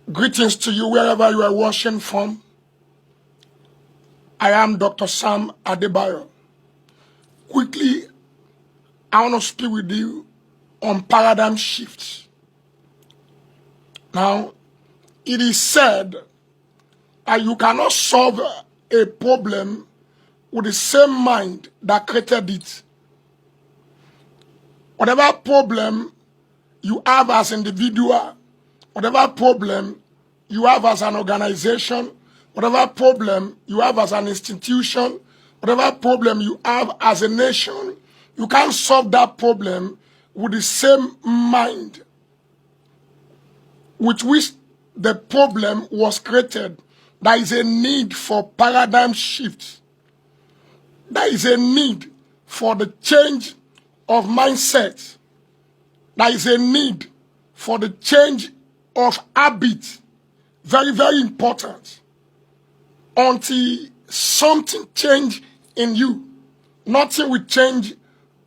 Greetings to you wherever you are watching from. I am Dr. Sam Adebayo. Quickly, I want to speak with you on paradigm shifts. Now, it is said that you cannot solve a problem with the same mind that created it. Whatever problem you have as an individual, whatever problem you have as an organization, whatever problem you have as an institution, whatever problem you have as a nation, you can't solve that problem with the same mind with which the problem was created. There is a need for paradigm shift. There is a need for the change of mindset. There is a need for the change of habit. Very, very important. Until something change in you, nothing will change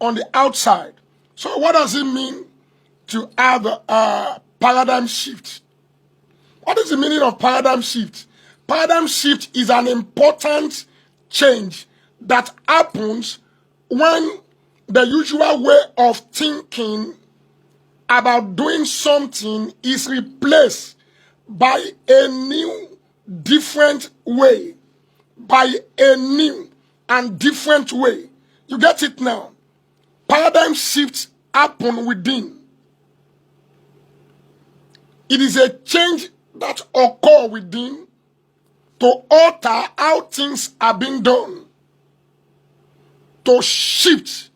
on the outside. So what does it mean to have a paradigm shift? What is the meaning of paradigm shift? Paradigm shift is an important change that happens when the usual way of thinking about doing something is replaced by a new, different way. By a new and different way. You get it now? Paradigm shifts happen within. It is a change that occurs within to alter how things are being done. To shift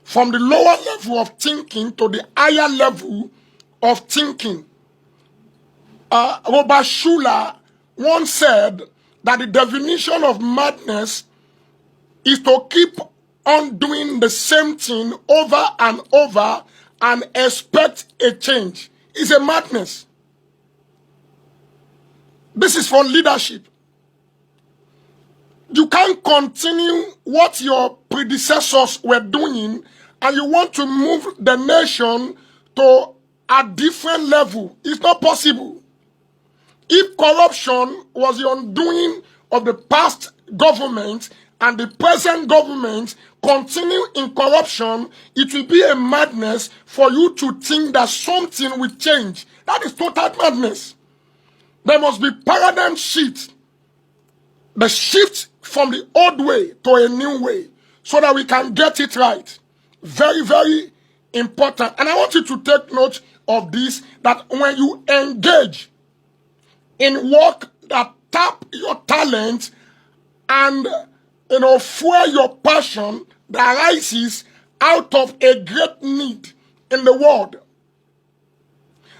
from the lower level of thinking to the higher level of thinking. Robert Schuller once said that the definition of madness is to keep on doing the same thing over and over and expect a change. It's a madness. This is for leadership. You can't continue what your predecessors were doing and you want to move the nation to a different level. It's not possible. If corruption was the undoing of the past government and the present government continue in corruption, it will be a madness for you to think that something will change. That is total madness. There must be paradigm shift. The shift from the old way to a new way so that we can get it right. Very, very important. And I want you to take note of this, that when you engage in work that tap your talent and fuel your passion that arises out of a great need in the world,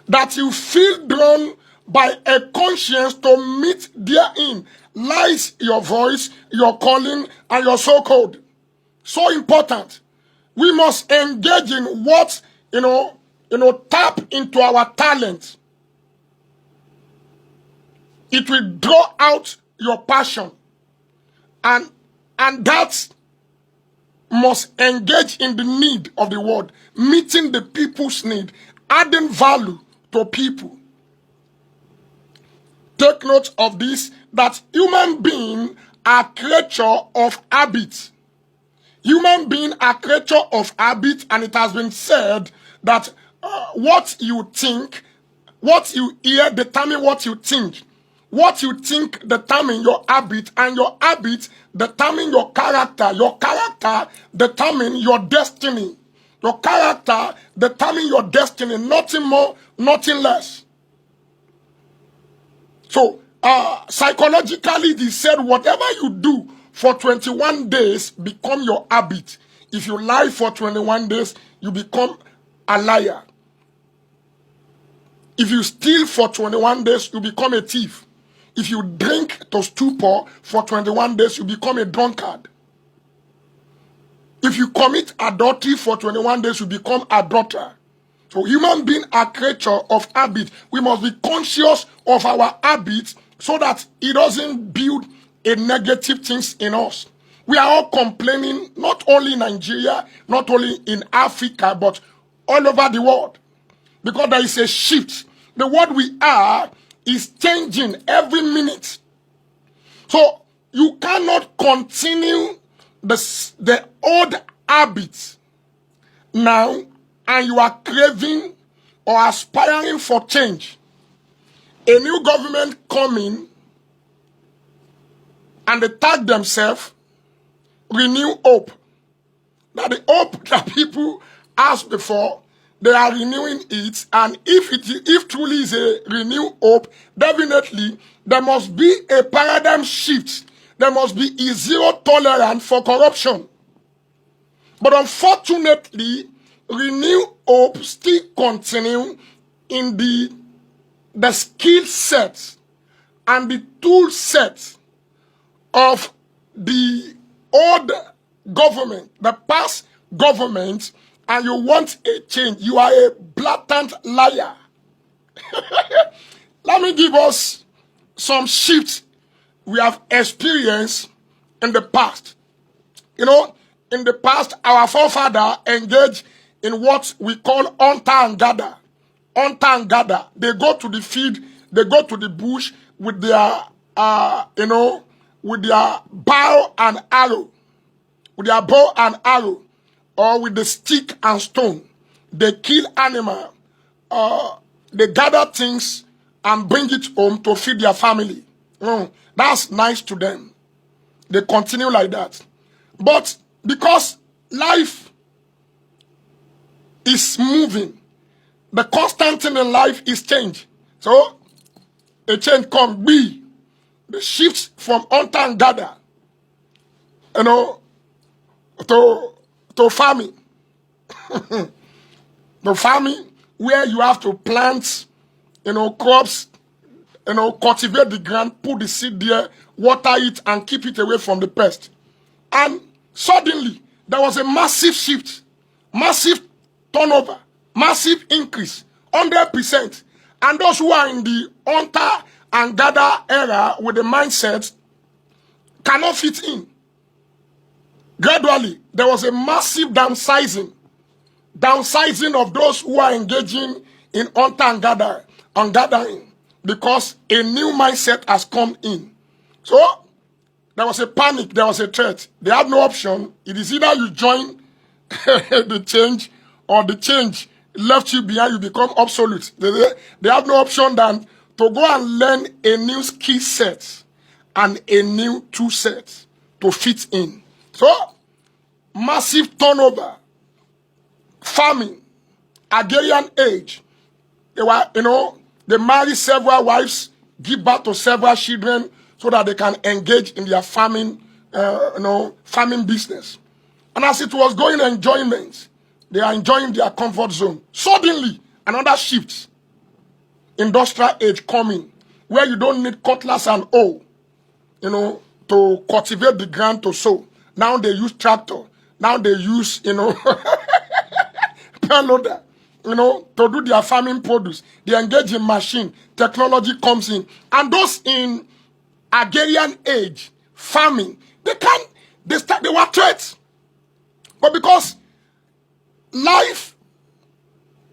that you feel drawn by a conscience to meet therein lies your voice, your calling, and your so-called. So important. We must engage in what, tap into our talent. It will draw out your passion. And that must engage in the need of the world, meeting the people's need, adding value to people. Take note of this, that human beings are creature of habit. Human beings are creature of habit, and it has been said that what you think, what you hear determine what you think. What you think determine your habit, and your habit determine your character. Your character determine your destiny. Your character determine your destiny, nothing more, nothing less. So, psychologically, they said whatever you do for 21 days become your habit. If you lie for 21 days, you become a liar. If you steal for 21 days, you become a thief. If you drink to stupor for 21 days, you become a drunkard. If you commit adultery for 21 days, you become adulterer. So human beings are creature of habit. We must be conscious of our habits so that it doesn't build a negative things in us. We are all complaining, not only in Nigeria, not only in Africa, but all over the world. Because there is a shift. the world we are is changing every minute. So you cannot continue the old habits now, and you are craving or aspiring for change. A new government coming, and they tag themselves renew hope. Now the hope that people asked before, they are renewing it, and if truly is a renewed hope, definitely there must be a paradigm shift. There must be a zero tolerance for corruption. But unfortunately, renewed hope still continue in the skill set and the tool set of the old government, the past government, and you want a change. You are a blatant liar. Let me give us some shifts we have experienced in the past. You know, in the past, our forefather engaged in what we call hunter and gather. Hunter and gather. They go to the field, they go to the bush with their, with their bow and arrow. With their bow and arrow, or with the stick and stone. They kill animal, they gather things and bring it home to feed their family. That's nice to them. They continue like that. But because life is moving, the constant thing in life is change. So a change comes. The shifts from hunter and gather, to farming. The farming where you have to plant, crops, cultivate the ground, put the seed there, water it, and keep it away from the pest. And suddenly, there was a massive shift, massive turnover, massive increase, 100%. And those who are in the hunter and gather era with the mindset cannot fit in. Gradually, there was a massive downsizing of those who are engaging in hunter and gathering, because a new mindset has come in. So there was a panic, there was a threat. They had no option. It is either you join the change, or the change left you behind, you become obsolete. They have no option than to go and learn a new skill set and a new tool set to fit in. So, massive turnover, famine, agrarian age. They were, they marry several wives, give birth to several children so that they can engage in their farming, farming business. And as it was going enjoyment, they are enjoying their comfort zone. Suddenly, another shift, industrial age coming, where you don't need cutlass and hoe, to cultivate the ground to sow. Now they use tractor. Now they use, payloader, to do their farming produce. They engage in machine. Technology comes in. And those in agrarian age, farming, they were threats. But because life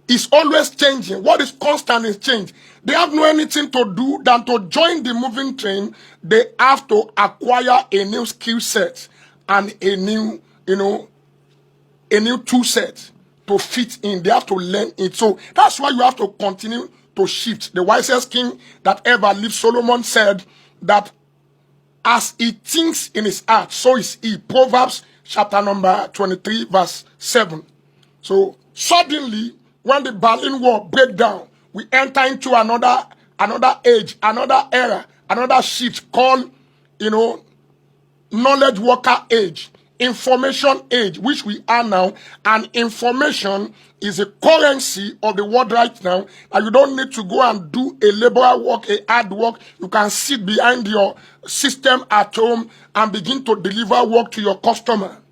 is always changing, what is constant is change. They have no anything to do than to join the moving train. They have to acquire a new skill set and a new, a new tool set to fit in. They have to learn it. So that's why you have to continue to shift. The wisest king that ever lived, Solomon, said that as he thinks in his heart, so is he. Proverbs chapter number 23, verse 7. So suddenly, when the Berlin Wall break down, we enter into another age, another era, another shift called, knowledge worker age, information age, which we are now. And information is a currency of the world right now. And you don't need to go and do a laborer work, a hard work. You can sit behind your system at home and begin to deliver work to your customer.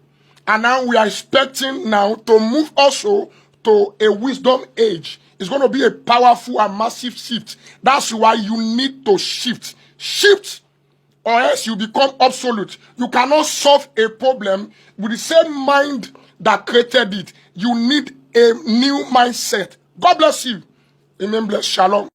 And now we are expecting now to move also to a wisdom age. It's going to be a powerful and massive shift. That's why you need to shift. Shift, or else you become obsolete. You cannot solve a problem with the same mind that created it. You need a new mindset. God bless you. Amen. Bless. Shalom.